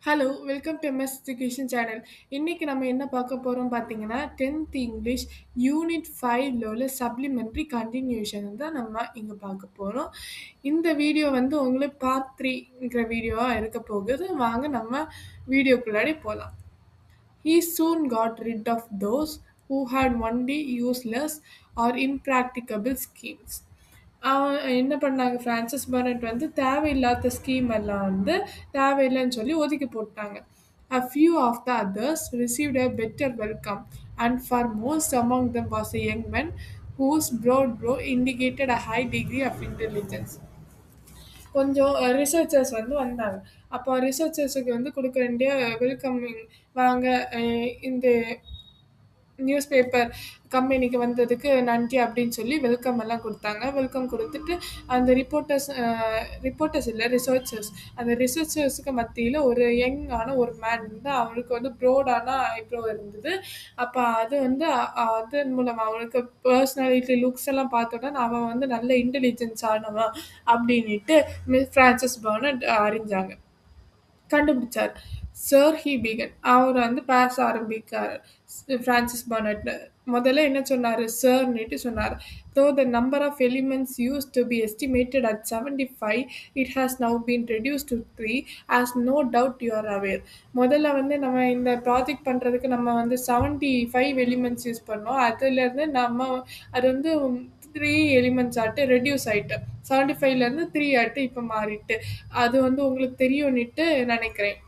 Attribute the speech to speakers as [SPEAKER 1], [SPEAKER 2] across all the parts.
[SPEAKER 1] Hello! Welcome to MS education channel. இன்னைக்கு நம்ம என்ன பார்க்க போறோம் பார்த்தீங்கன்னா, 10th இங்கிலீஷ் யூனிட் 5ல உள்ள சப்ளிமெண்டரி கன்டினியூஷன் தான் நம்ம இங்க பார்க்க போறோம். இந்த வீடியோ வந்து உங்களுக்கு பார்ட் 3ங்கிற வீடியோவா இருக்க போகுது. வாங்க நம்ம வீடியோக்குள்ளாடி போலாம். He soon got rid of those who had only useless or impracticable schemes. அவன் என்ன பண்ணாங்க ஃப்ரான்சிஸ் பெர்னட் வந்து தேவையில்லாத ஸ்கீம் எல்லாம் வந்து தேவையில்லைன்னு சொல்லி ஒதுக்கி போட்டாங்க. A few of the others received a better welcome, and foremost among them was a young man whose broad brow indicated a high degree of intelligence. கொஞ்சம் ரிசர்ச்சர்ஸ் வந்து வந்தாங்க. அப்போ ரிசர்ச்சர்ஸுக்கு வந்து குடுக்க வேண்டிய வெல்கமிங் வாங்க இந்த நியூஸ் பேப்பர் கம்பெனிக்கு வந்ததுக்கு நன்றி அப்படின்னு சொல்லி வெல்கம் எல்லாம் குடுத்தாங்க. வெல்கம் குடுத்துட்டு அந்த ரிப்போர்ட்டர்ஸ் இல்ல ரிசர்ச்சர்ஸ். அந்த ரிசர்ச்சர்ஸ்க்கு மத்தியில ஒரு யங்கான ஒரு மேன் வந்து அவனுக்கு வந்து ப்ராடான ஐப்ரோ இருந்தது. அப்ப அது வந்து அதன் மூலமா அவனுக்கு பெர்சனாலிட்டி, லுக்ஸ் எல்லாம் பார்த்த உடனே அவன் வந்து நல்ல இன்டெலிஜென்ஸ் ஆனவன் அப்படின்னுட்டு மிஸ் ஃப்ரான்சிஸ் பெர்னட் அறிஞ்சாங்க. கண்டுபிடிச்சார். Sir he begin. அவர் வந்து பேச ஆரம்பிக்காரு. ஃப்ரான்சிஸ் பெர்னட் முதல்ல என்ன சொன்னாரு? சார்ன்னுட்டு சொன்னாரு. Though the number of elements used to be estimated at 75, it has now been reduced to 3, as no doubt you are aware. முதல்ல வந்து நம்ம இந்த ப்ராஜெக்ட் பண்றதுக்கு நம்ம வந்து 75 எலிமெண்ட்ஸ் யூஸ் பண்ணோம். அதுலேருந்து நம்ம அது வந்து 3 எலிமெண்ட்ஸ் ஆட்டு ரெடியூஸ் ஆயிட்டு 75லேருந்து 3 ஆட்டு இப்போ மாறிட்டு. அது வந்து உங்களுக்கு தெரியும்னுட்டு நினைக்கிறேன்.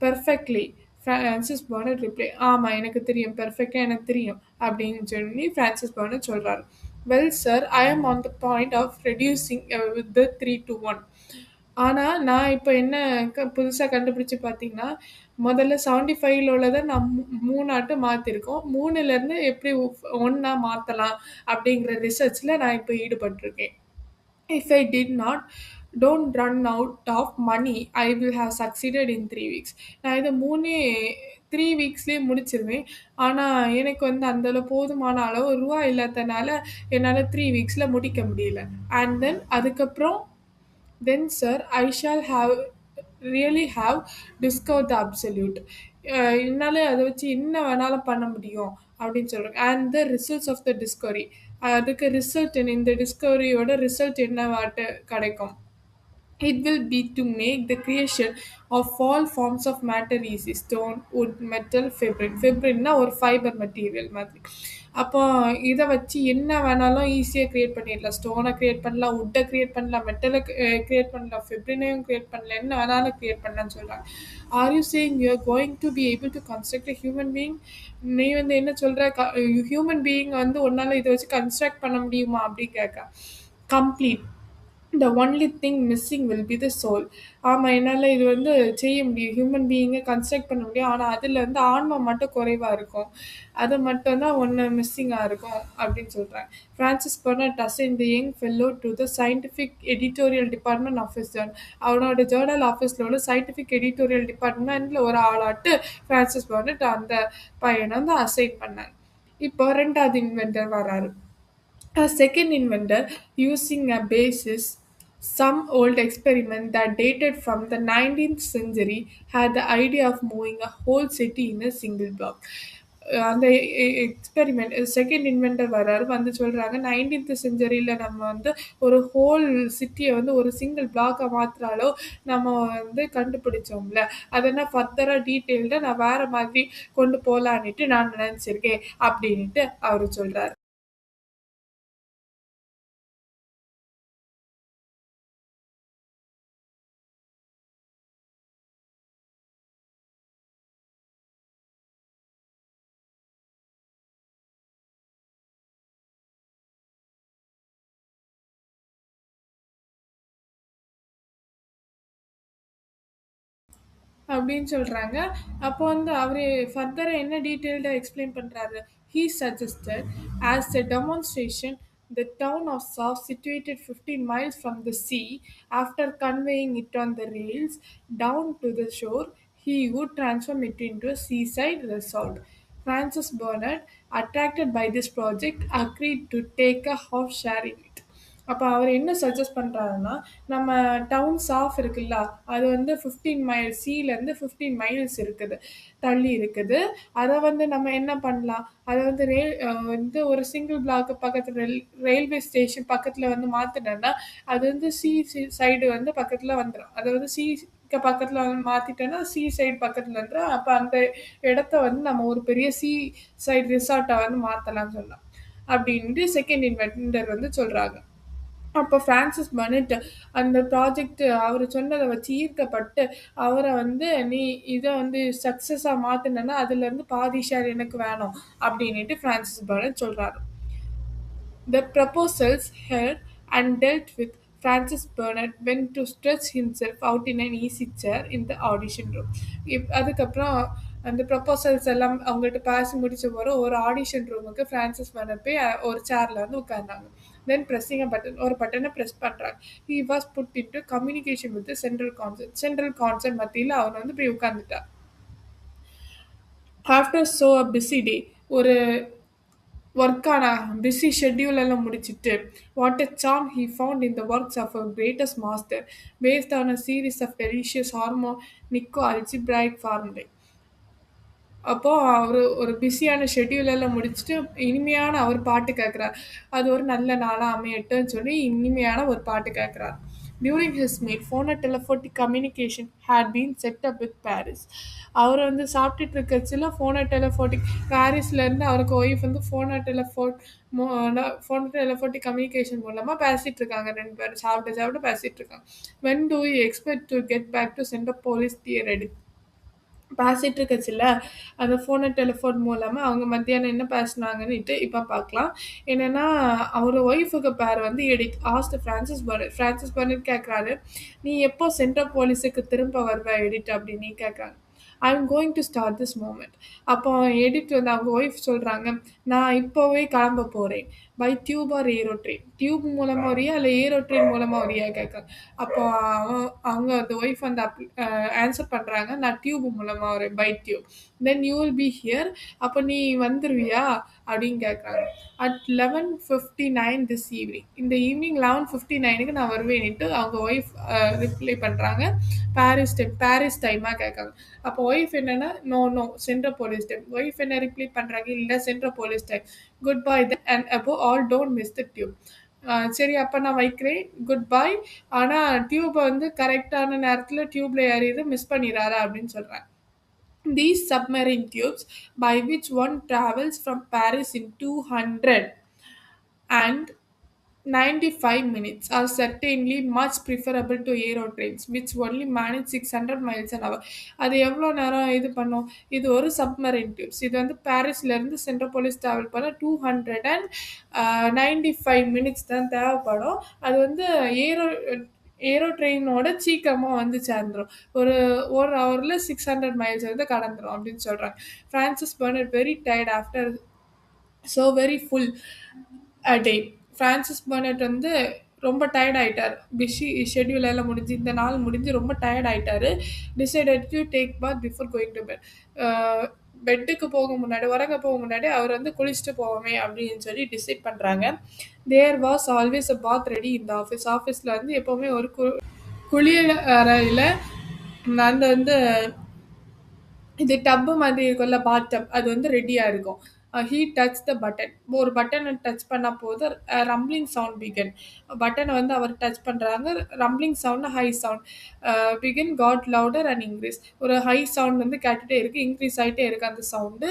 [SPEAKER 1] Perfectly Francis Burnett reply. ஆமாம் எனக்கு தெரியும், பெர்ஃபெக்டாக எனக்கு தெரியும் அப்படின்னு சொல்லி ஃப்ரான்சிஸ் பெர்னட் சொல்கிறாரு. Well sir, I am on the point of reducing with the 3 to 1. ஆனால் நான் இப்போ என்ன புதுசாக கண்டுபிடிச்சு பார்த்தீங்கன்னா, முதல்ல 75ல உள்ளதை நான் 3 ஆட்டு மாற்றிருக்கோம். 3லேருந்து எப்படி 1ஆ மாற்றலாம் அப்படிங்கிற ரிசர்ச்சில் நான் இப்போ ஈடுபட்டிருக்கேன். If I did not don't run out of money, I will have succeeded in 3 weeks. நான் இத 3 வீக்ஸ்லயே முடிச்சிருவேன். ஆனா, எனக்கு வந்து அந்த போதுமான அளவு ரூவா இல்லாதனால என்னால 3 வீக்ஸ்ல முடிக்க முடியல. அண்ட் தென் அதுக்கப்புறம் then sir, I shall have really have discovered the absolute. என்னால அத வச்சு என்ன வேணாலும் பண்ண முடியும் அப்படின்னு சொல்றாங்க. And the results of the discovery. அதுக்கு ரிசல்ட் இந்த டிஸ்கவரியோட ரிசல்ட் என்னவாட்டு கிடைக்கும். It will be to make the creation of all forms of matter easy. Stone, wood, metal, fibrin. Fibrinனா ஒரு ஃபைபர் மெட்டீரியல் மாதிரி. அப்போ இத வச்சு என்ன வேணாலும் ஈஸியா கிரியேட் பண்ணிடலாம். ஸ்டோன கிரியேட் பண்ணலாம், வுட்ட கிரியேட் பண்ணலாம், மெட்டல கிரியேட் பண்ணலாம், ஃபைப்ரினையும் கிரியேட் பண்ணலாம், என்ன வேணாலும் கிரியேட் பண்ணலாம்னு சொல்றாங்க. Are you saying you are going to be able to construct a human being? நீ வந்து என்ன சொல்ற? ஹியூமன் பீயிங் வந்து உன்னால இதை வச்சு கன்ஸ்ட்ரக்ட் பண்ண முடியுமா அப்படின்னு கேட்க. Complete. The only thing missing will be the soul. ஆமா, என்னால இது வந்து செய்ய முடியும். ஹியூமன் பீயிங்க கன்ஸ்ட்ரக்ட் பண்ண முடியும். ஆனா, அதுல வந்து ஆன்மா மட்டும் குறைவா இருக்கும். அது மட்டும் தான் ஒண்ணு மிஸ்ஸிங்கா இருக்கும் அப்படின்னு சொல்றாங்க. Francis Burnett assigned the young fellow to the scientific editorial department of his journal. அவனோட ஜர்னல் ஆஃபீஸ்ல உள்ள சயின்டிஃபிக் எடிட்டோரியல் டிபார்ட்மெண்ட்ல ஒரு ஆளாட்டு ஃப்ரான்சிஸ் பெர்னட் அந்த பையனை வந்து அசைன் பண்ணாங்க. இப்போ 2வது இன்வென்டர் வராரு. A second inventor, using a basis, some old experiment that dated from the 19th century, had the idea of moving a whole city in a single block. அந்த எக்ஸ்பெரிமெண்ட் செகண்ட் இன்வென்டர் வராரு வந்து சொல்கிறாங்க 19th செஞ்சுரியில் நம்ம வந்து ஒரு whole சிட்டியை வந்து ஒரு சிங்கிள் பிளாக்காக மாத்திராலோ நம்ம வந்து கண்டுபிடிச்சோம்ல, அதெல்லாம் ஃபர்தராக டீட்டெயில்டாக நான் வேறு மாதிரி கொண்டு போகலான்ட்டு நான் நினச்சிருக்கேன் அப்படின்ட்டு அவர் சொல்கிறார். அப்படின்னு சொல்றாங்க. அப்போ வந்து அவரு ஃபர்தரா என்ன டீட்டெயில்டா எக்ஸ்பிளைன் பண்றாரு. He suggested as a demonstration the town of South, situated 15 miles from the sea, after conveying it on the rails down to the shore, he would transform it into a seaside resort. Francis Bernard, attracted by this project, agreed to take a half share in it. அப்ப அவரு என்ன suggest பண்றாருன்னா, நம்ம down சாஃப் இருக்குல்ல, அது வந்து 15 miles சீலேருந்து 15 miles இருக்குது. தள்ளி இருக்குது. அத வந்து நம்ம என்ன பண்ணலாம்? அத வந்து வந்து ஒரு சிங்கிள் பிளாக் பக்கத்துல ரயில்வே ஸ்டேஷன் பக்கத்துல வந்து மாத்துனோம்னா, அது வந்து சைடு வந்து பக்கத்துல வந்துரும். அது வந்து பக்கத்துல வந்து மாத்திட்டோம்னா, சைடு பக்கத்துல வந்துரும். அப்ப அந்த இடத்த வந்து நம்ம ஒரு பெரிய சைடு ரிசார்ட்டா வந்து மாத்தலாம்னு சொல்லலாம். அப்படின்ட்டு செகண்ட் இன்வென்டர் வந்து சொல்றாங்க. அப்போ பிரான்சிஸ் பனட் அந்த ப்ராஜெக்ட் அவர் சொன்னதை வச்சு ஈர்க்கப்பட்டு அவரை வந்து நீ இதை வந்து சக்ஸஸா மாத்தினா அதுல இருந்து பாதி ஷேர் எனக்கு வேணும் அப்படின்னுட்டு பிரான்சிஸ் பனட் சொல்றாரு. The proposals heard and dealt with, Francis Burnett went to stretch himself out in an easy chair in the audition room. அதுக்கப்புறம் அந்த ப்ரப்போசல்ஸ் எல்லாம் அவங்கள்ட்ட பேசி முடிச்ச போகிற ஒரு ஆடிஷன் ரூமுக்கு ஃப்ரான்சிஸ் பர்னட் போய் ஒரு சேரில் வந்து உட்கார்ந்தாங்க. தென் ப்ரெஸ்ஸிங் அ பட்டன் ஒரு பட்டனை ப்ரெஸ் பண்ணுறாங்க. He was put into communication with central concert மத்தியில் அவர் வந்து போய் உட்காந்துட்டார். After so a busy day ஒரு ஒர்க்கான பிஸி ஷெட்யூல் எல்லாம் முடிச்சிட்டு what a charm he found in the works of a greatest master based on a series of delicious harmonico algebraic formulae. அப்போ அவரு ஒரு பிஸியான ஷெட்யூல் எல்லாம் முடிச்சுட்டு இனிமையான அவர் பாட்டு கேட்குறார். அது ஒரு நல்ல நாளா அமையட்டும்னு சொல்லி இனிமையான ஒரு பாட்டு கேட்குறார். During his meal, phonotelephonic communication had been set up with Paris. அவர் வந்து சாப்பிட்டுட்டு இருக்கச்சுல ஃபோனோடெலஃபோட்டிக் பாரிஸ்லேருந்து அவருக்கு ஒய்ஃப் வந்து ஃபோனோடெலஃபோட்டிக் கம்யூனிகேஷன் மூலமாக பேசிகிட்டு இருக்காங்க. 2 பேரும் சாப்பிட்டு சாப்பிட்டு பேசிகிட்டு இருக்காங்க. When do you expect to get back to Center Police Theory? பேசிட்டு இருக்கச்சுல அந்த டெலிஃபோன் மூலமா அவங்க மத்தியானம் என்ன பேசுனாங்கன்னுட்டு இப்ப பார்க்கலாம். என்னன்னா அவர் ஒய்ஃபுக்கு பேர் வந்து எடித் ஆஸ்ட் பிரான்சிஸ் பர்னட் கேட்குறாரு, நீ எப்போ சென்ட்ரல் போலீஸுக்கு திரும்ப வருவ எடிட் அப்படின்னு கேட்குறாங்க. I am going to start this moment. அப்போ எடிட் வந்து அவங்க ஒய்ஃப் சொல்கிறாங்க, நான் இப்போவே கிளம்ப போகிறேன். By tube or aero train. Tube மூலமாக வரியா இல்லை ஏரோ ட்ரெயின் மூலமாக வரியா கேட்குறாங்க. அப்போ அவங்க அந்த ஒய்ஃப் வந்து ஆன்சர் பண்ணுறாங்க, நான் டியூப் மூலமாக வரேன், by tube. Then you will be here. அப்போ நீ வந்துருவியா அப்படின்னு கேட்குறாங்க. At 11:59 this evening. இந்த ஈவினிங் 11:59க்கு நான் வருவேன்ட்டு அவங்க ஒய்ஃப் ரிப்ளை பண்ணுறாங்க. பாரிஸ் டைமாக கேட்காங்க. அப்போ ஒய்ஃப் என்னன்னா no central police time. Wife என்ன ரிப்ளை பண்ணுறாங்க, இல்லை central police time. Good bye then and அபோ all don't miss the tube. சரி அப்போ நான் வைக்கிறேன், குட் பை. ஆனால் டியூப்பை வந்து கரெக்டான நேரத்தில் டியூப்ல ஏறிது, மிஸ் பண்ணிடாத அப்படின்னு சொல்கிறேன். These submarine tubes by which one travels from Paris in 200 and 95 minutes are certainly much preferable to aero trains which only manage 600 miles an hour. அது எவ்வளோ நேரம் இது பண்ணும்? இது ஒரு சப்மரைன் டியூப்ஸ். இது வந்து பாரிஸ்லேருந்து சென்ட்ரல் போலீஸ் ட்ராவல் பண்ண 295 மினிட்ஸ் தான் தேவைப்படும். அது வந்து ஏரோ ஏரோ ட்ரெயினோட சீக்கிரமாக வந்து சேர்ந்துடும். ஒரு ஹவரில் 600 மைல்ஸ் வந்து கடந்துடும் அப்படின்னு சொல்கிறாங்க. Francis Burnett very tired after so very full a day. Francis Burnett வந்து ரொம்ப டயர்ட் ஆகிட்டார். பிஸி ஷெட்யூல் எல்லாம் முடிஞ்சு இந்த நாள் முடிஞ்சு ரொம்ப டயர்ட் ஆகிட்டார். Decided to take bath before going to bed. பெட்டுக்கு போக முன்னாடி உறங்க போக முன்னாடி அவர் வந்து குளிச்சுட்டு போவோமே அப்படின்னு சொல்லி டிசைட் பண்ணுறாங்க. There was always a bath ready இந்த ஆஃபீஸில் வந்து எப்போவுமே ஒரு குளியல் அறையில் அந்த வந்து இது டப்பு மாதிரி இருக்கும்ல, பாத் டப், அது வந்து ரெடியாக இருக்கும். He touch the button. ஒரு பட்டனை டச் பண்ணால் போது ரம்ப்ளிங் சவுண்ட் பிகன். பட்டனை வந்து அவர் டச் பண்ணுறாங்க. Rumbling sound high sound begin got louder and increase. ஒரு ஹை சவுண்ட் வந்து கேட்டுகிட்டே இருக்குது, இன்க்ரீஸ் ஆகிட்டே இருக்குது அந்த சவுண்டு.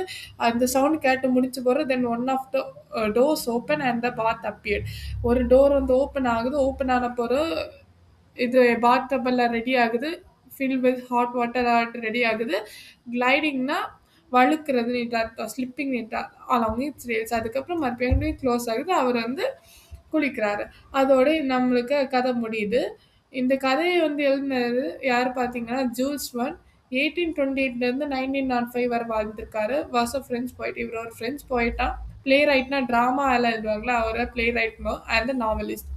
[SPEAKER 1] அந்த சவுண்ட் கேட்டு முடிச்சு போகிற then one of the doors open and the bath appeared. ஒரு டோர் வந்து ஓப்பன் ஆகுது. ஓப்பன் ஆன பிறகு இது பாத் டப்பெல்லாம் ரெடி ஆகுது. Fill with hot water ready ஆகுது. கிளைடிங்னா வழுக்கிறது நீட்டாக, ஸ்லிப்பிங் நீட்டாக அலாங் இட்ஸ் ரேல்ஸ். அதுக்கப்புறம் மறுபடியும் க்ளோஸ் ஆகுது. அவர் வந்து குளிக்கிறாரு. அதோட நம்மளுக்கு கதை முடியுது. இந்த கதையை வந்து எழுதினது யார் பார்த்தீங்கன்னா ஜூல்ஸ் வெர்ன். 1828 1905 வரை வாழ்ந்திருக்காரு. வாஸ் அ ஃப்ரெஞ்ச் போய்ட். இவர் ஒரு ஃப்ரெஞ்ச் போய்ட்டா. பிளே ரைட்னா ட்ராமா எல்லாம் எழுதுவாங்களா, அவரை பிளே ரைட்னோ அண்ட் நாவலிஸ்ட்.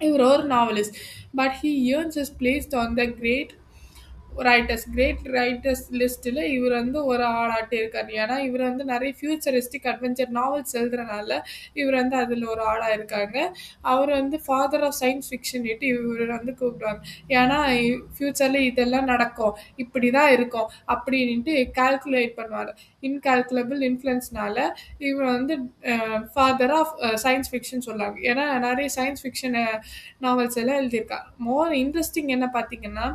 [SPEAKER 1] இவர் ஒரு novelist. But he earns is placed on the great great writers லிஸ்ட்டில் இவர் வந்து ஒரு ஆளாட்டி இருக்கார். ஏன்னா இவர் வந்து நிறைய ஃபியூச்சரிஸ்டிக் அட்வென்ச்சர் நாவல்ஸ் எழுதுறனால இவர் வந்து அதில் ஒரு ஆளாக இருக்காங்க. அவர் வந்து ஃபாதர் ஆஃப் சயின்ஸ் ஃபிக்ஷன் இவர் வந்து கூப்பிடுவாங்க. ஏன்னா ஃப்யூச்சரில் இதெல்லாம் நடக்கும், இப்படி தான் இருக்கும் அப்படின்ட்டு கால்குலேட் பண்ணுவார். இன்கால்குலபிள் இன்ஃப்ளூயன்ஸ்னால இவர் வந்து ஃபாதர் ஆஃப் சயின்ஸ் ஃபிக்ஷன் சொல்லுவாங்க. ஏன்னா நிறைய சயின்ஸ் ஃபிக்ஷன் நாவல்ஸ் எல்லாம் எழுதியிருக்கார். மோர் இன்ட்ரெஸ்டிங் என்ன பார்த்தீங்கன்னா,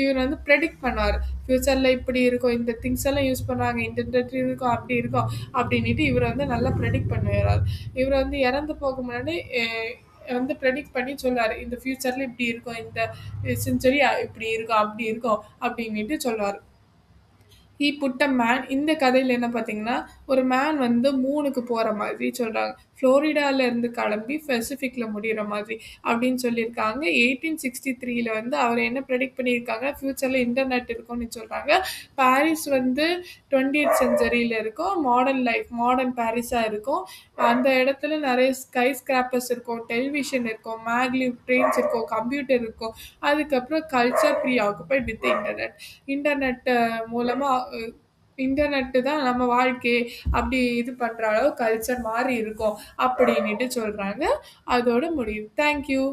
[SPEAKER 1] இவர் வந்து ப்ரெடிக்ட் பண்ணுவார். ஃப்யூச்சரில் இப்படி இருக்கும், இந்த திங்ஸ் எல்லாம் யூஸ் பண்ணுவாங்க, இந்த இருக்கும், அப்படி இருக்கும் அப்படின்ட்டு இவர் வந்து நல்லா ப்ரெடிக்ட் பண்ணுவார். இவர் வந்து இறந்து போக முன்னாடி வந்து ப்ரெடிக்ட் பண்ணி சொல்லுவார், இந்த ஃப்யூச்சரில் இப்படி இருக்கும், இந்த செஞ்சுரி இப்படி இருக்கும், அப்படி இருக்கும் அப்படின்ட்டு சொல்லுவார். He put a man. இந்த கதையில் என்ன பார்த்தீங்கன்னா, ஒரு மேன் வந்து மூனுக்கு போகிற மாதிரி சொல்கிறாங்க. ஃப்ளோரிடாவிலேருந்து கிளம்பி பெசிஃபிக்கில் முடிகிற மாதிரி அப்படின்னு சொல்லியிருக்காங்க. 1863 வந்து அவர் என்ன ப்ரெடிக்ட் பண்ணியிருக்காங்க, ஃப்யூச்சரில் இன்டர்நெட் இருக்கும்னு சொல்கிறாங்க. பாரிஸ் வந்து 20th செஞ்சுரியில் இருக்கும், மாடர்ன் பாரிஸாக இருக்கும். அந்த இடத்துல நிறைய ஸ்கை ஸ்கிராப்பர்ஸ் இருக்கும், டெலிவிஷன் இருக்கும், மேக்லிவ் ட்ரெயின்ஸ் இருக்கும், கம்ப்யூட்டர் இருக்கும். அதுக்கப்புறம் culture preoccupied with internet மூலமாக இன்டர்நெட்டு தான் நம்ம வாழ்க்கையே அப்படி இது பண்ணுற அளவு கல்ச்சர் மாறி இருக்கும் அப்படின்ட்டு சொல்கிறாங்க. அதோட முடியுது. தேங்க்யூ.